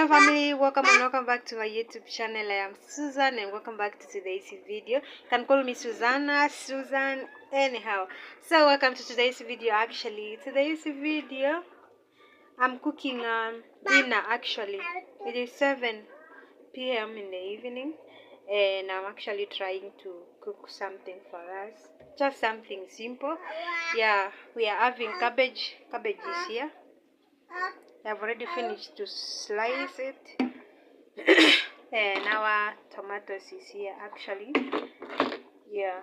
family, welcome and welcome back to my YouTube channel. I am Susan and welcome back to today's video. You can call me Susanna, Susan, anyhow. So welcome to today's video. Actually, today's video I'm cooking dinner. Actually, it is 7 p.m. in the evening and I'm actually trying to cook something for us, just something simple. Yeah, we are having cabbage. Cabbage is here. I've already finished to slice it and our tomatoes is here actually. Yeah,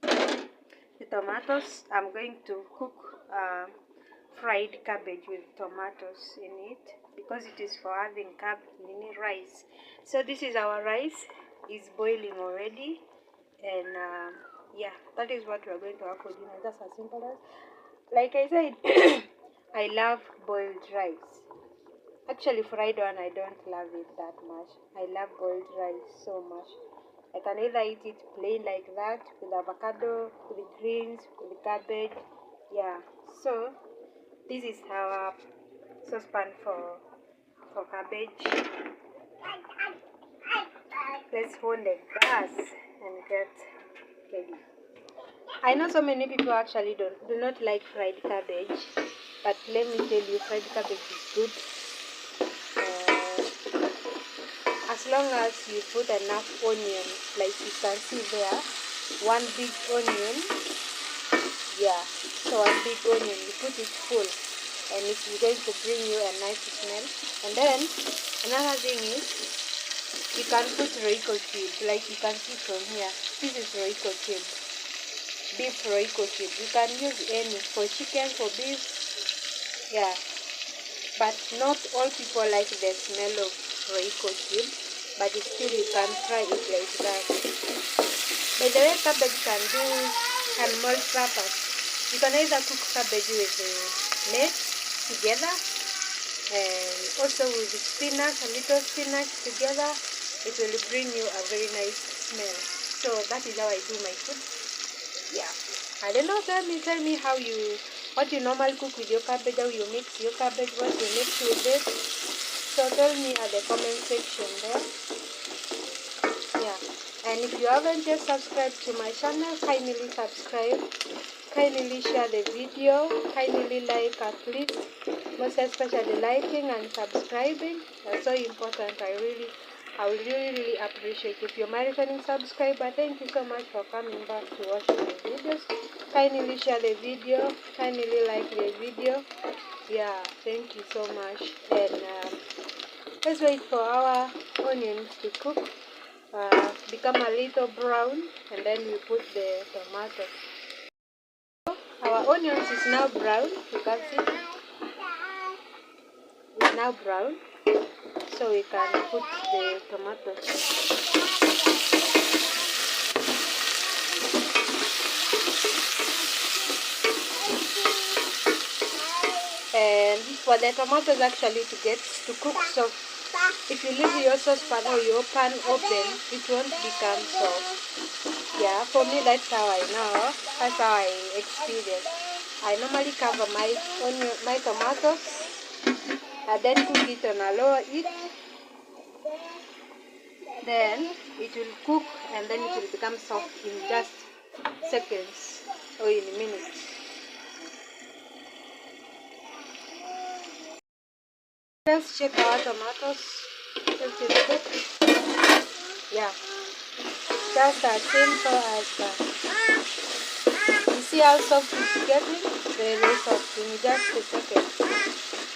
the tomatoes, I'm going to cook fried cabbage with tomatoes in it because it is for having mini rice. So this is our rice, is boiling already, and yeah, that is what we are going to have for dinner. Just as simple as, like I said, I love boiled rice. Actually, fried one, I don't love it that much. I love boiled rice so much. I can either eat it plain like that, with avocado, with greens, with cabbage. Yeah, so this is our saucepan for cabbage. Let's hold the gas and get ready. I know so many people actually do not like fried cabbage, but let me tell you, fried cabbage is good. As long as you put enough onion, like you can see there, one big onion. Yeah, so one big onion, you put it full and it's going to bring you a nice smell. And then another thing is, you can put Royco cube, like you can see from here. This is Royco cube, beef Royco cube. You can use any for chicken, for beef. Yeah, but not all people like the smell of Royco cube, but still you can try it like that. By the way, cabbage can multi-purpose. You can either cook cabbage with meat together, and also with spinach, a little spinach together. It will bring you a very nice smell. So that is how I do my food. Yeah, I don't know. Tell me what you normally cook with your cabbage, how you mix your cabbage, what you mix with it. So tell me at the comment section there. Yeah, and if you haven't yet subscribed to my channel, kindly subscribe, kindly share the video, kindly like at least, most especially liking and subscribing. That's so important. I will really appreciate. If you're my returning subscriber, thank you so much for coming back to watch my videos. Kindly share the video, kindly like the video. Yeah, thank you so much. And let's wait for our onions to cook, become a little brown, and then we put the tomato. Our onions is now brown. You can see it's now brown, so we can put the tomatoes. And for the tomatoes actually to cook soft, if you leave your saucepan or your pan open, it won't become soft. Yeah, for me that's how I know, that's how I experience. I normally cover my tomatoes and then cook it on a lower heat. Then it will cook and then it will become soft in just seconds or in minutes. Let's check our tomatoes. Just a bit. Yeah, just as simple as that. You see how soft it's getting? Very soft in just a second.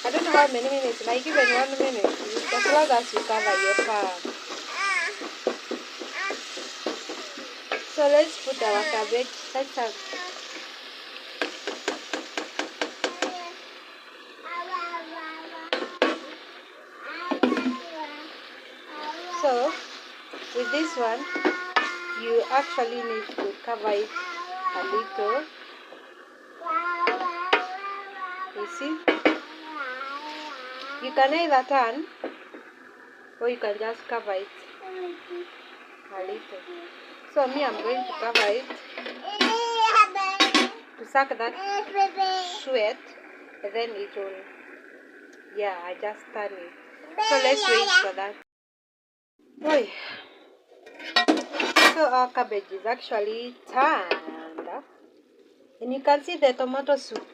I don't know how many minutes, like even 1 minute, as long as you cover your pan. So let's put our cabbage. Let's have. So with this one, you actually need to cover it a little. You see? You can either turn or you can just cover it a little. So me, I'm going to cover it to suck that sweat, and then it will, yeah, I just turn it. So let's wait for that. Oi. So our cabbage is actually turned, and you can see the tomato soup.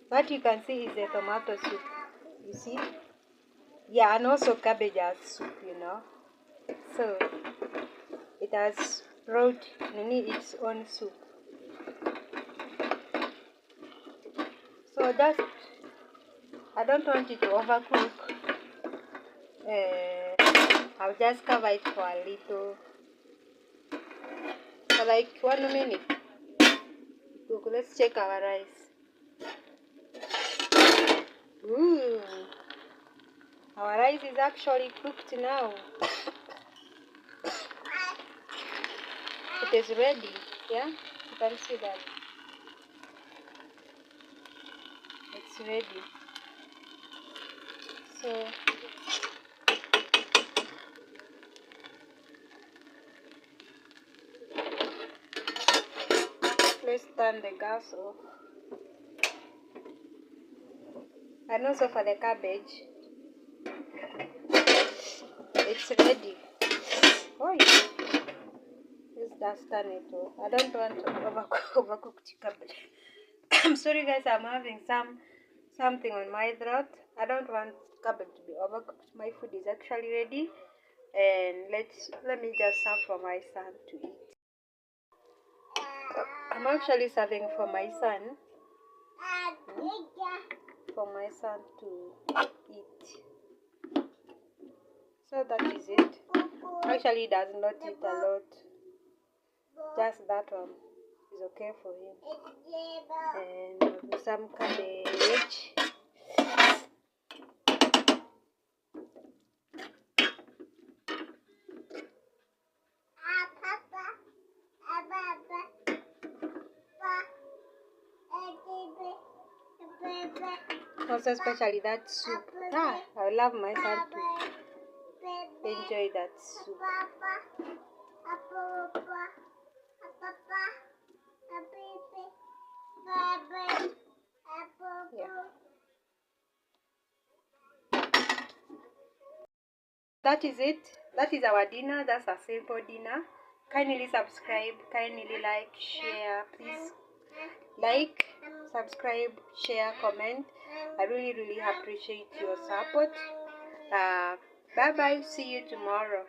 What you can see is the tomato soup. You see? Yeah, and also cabbage has soup, you know. So it has brought its own soup. So just, I don't want it to overcook. I'll just cover it for a little, for like 1 minute. Look, let's check our rice. Ooh, our rice is actually cooked now. It is ready. Yeah, you can see that. It's ready. So let's turn the gas off. And also for the cabbage, it's ready. Oh yeah. Let's just turn it off. I don't want to overcooked cabbage. I'm sorry guys, I'm having something on my throat. I don't want cabbage to be overcooked. My food is actually ready, and let me just serve for my son to eat. I'm actually serving for my son. For my son to eat. So that is it. Actually, he does not eat a lot. Just that one is okay for him. And some cabbage. Also, especially that soup. I love my son to enjoy that soup. Yeah. That is it. That is our dinner. That's a simple dinner. Kindly subscribe, kindly like, share. Please like, subscribe, share, comment. I really appreciate your support. Bye bye. See you tomorrow.